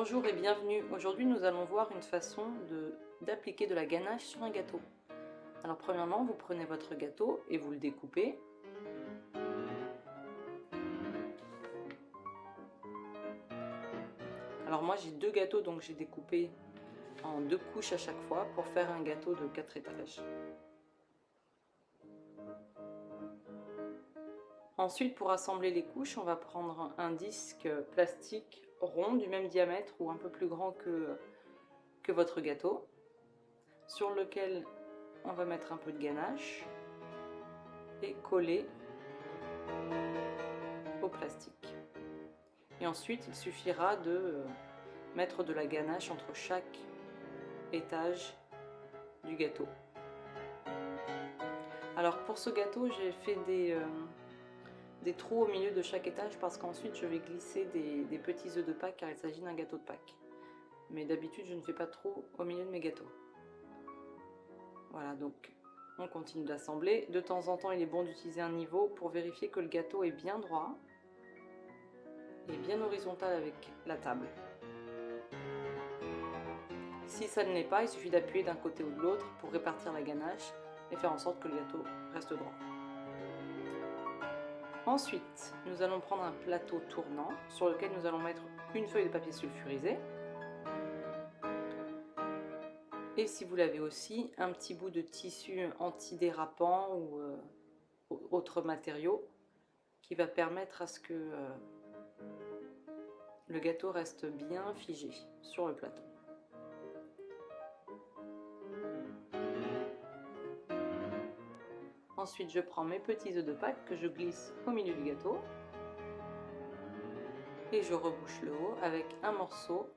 Bonjour et bienvenue. Aujourd'hui, nous allons voir une façon d'appliquer de la ganache sur un gâteau. Alors premièrement, vous prenez votre gâteau et vous le découpez. Alors moi j'ai deux gâteaux, donc j'ai découpé en deux couches à chaque fois pour faire un gâteau de 4 étages. Ensuite, pour assembler les couches, on va prendre un disque plastique rond du même diamètre ou un peu plus grand que votre gâteau, sur lequel on va mettre un peu de ganache et coller au plastique. Et ensuite, il suffira de mettre de la ganache entre chaque étage du gâteau. Alors pour ce gâteau, j'ai fait des trous au milieu de chaque étage parce qu'ensuite je vais glisser des petits œufs de Pâques car il s'agit d'un gâteau de Pâques. Mais d'habitude, je ne fais pas de trous au milieu de mes gâteaux. Voilà, donc on continue d'assembler. De temps en temps, il est bon d'utiliser un niveau pour vérifier que le gâteau est bien droit et bien horizontal avec la table. Si ça ne l'est pas, il suffit d'appuyer d'un côté ou de l'autre pour répartir la ganache et faire en sorte que le gâteau reste droit. Ensuite, nous allons prendre un plateau tournant sur lequel nous allons mettre une feuille de papier sulfurisé. Et si vous l'avez aussi, un petit bout de tissu antidérapant ou autre matériau qui va permettre à ce que le gâteau reste bien figé sur le plateau. Ensuite, je prends mes petits œufs de Pâques que je glisse au milieu du gâteau et je rebouche le haut avec un morceau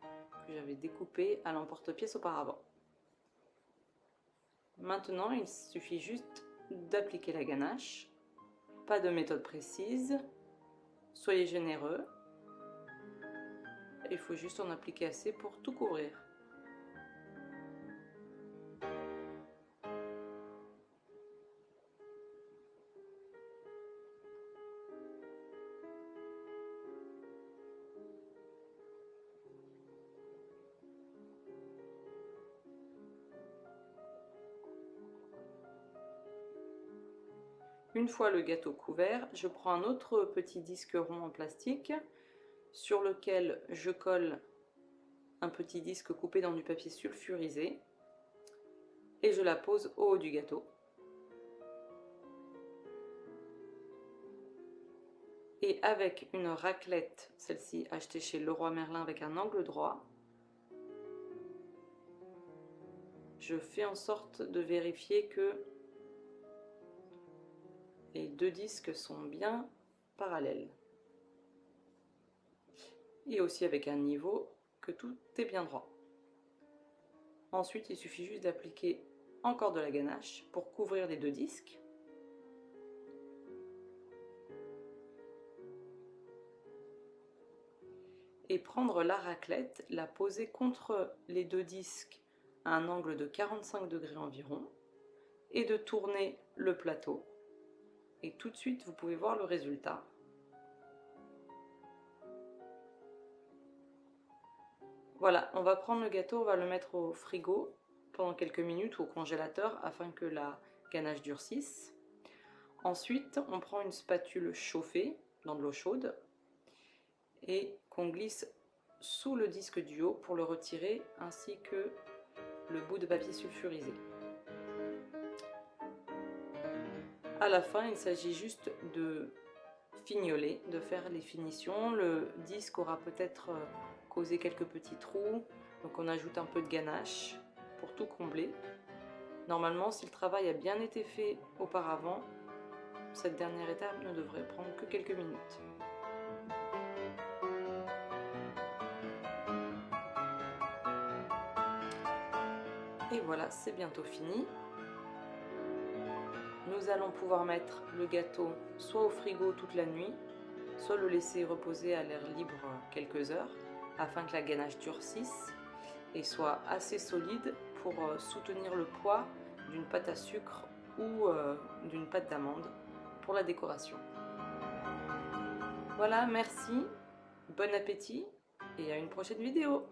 que j'avais découpé à l'emporte-pièce auparavant. Maintenant, il suffit juste d'appliquer la ganache. Pas de méthode précise, soyez généreux. Il faut juste en appliquer assez pour tout couvrir. Une fois le gâteau couvert, je prends un autre petit disque rond en plastique sur lequel je colle un petit disque coupé dans du papier sulfurisé et je la pose au haut du gâteau. Et avec une raclette, celle-ci achetée chez Leroy Merlin avec un angle droit, je fais en sorte de vérifier que les deux disques sont bien parallèles. Et aussi avec un niveau, que tout est bien droit. Ensuite, il suffit juste d'appliquer encore de la ganache pour couvrir les deux disques. Et prendre la raclette, la poser contre les deux disques à un angle de 45 degrés environ et de tourner le plateau. Et tout de suite, vous pouvez voir le résultat. Voilà, on va prendre le gâteau, on va le mettre au frigo pendant quelques minutes ou au congélateur afin que la ganache durcisse. Ensuite, on prend une spatule chauffée dans de l'eau chaude et qu'on glisse sous le disque du haut pour le retirer, ainsi que le bout de papier sulfurisé. À la fin, il s'agit juste de fignoler, de faire les finitions. Le disque aura peut-être causé quelques petits trous, donc on ajoute un peu de ganache pour tout combler. Normalement, si le travail a bien été fait auparavant, cette dernière étape ne devrait prendre que quelques minutes. Et voilà, c'est bientôt fini. Nous allons pouvoir mettre le gâteau soit au frigo toute la nuit, soit le laisser reposer à l'air libre quelques heures afin que la ganache durcisse et soit assez solide pour soutenir le poids d'une pâte à sucre ou d'une pâte d'amande pour la décoration. Voilà, merci, bon appétit et à une prochaine vidéo.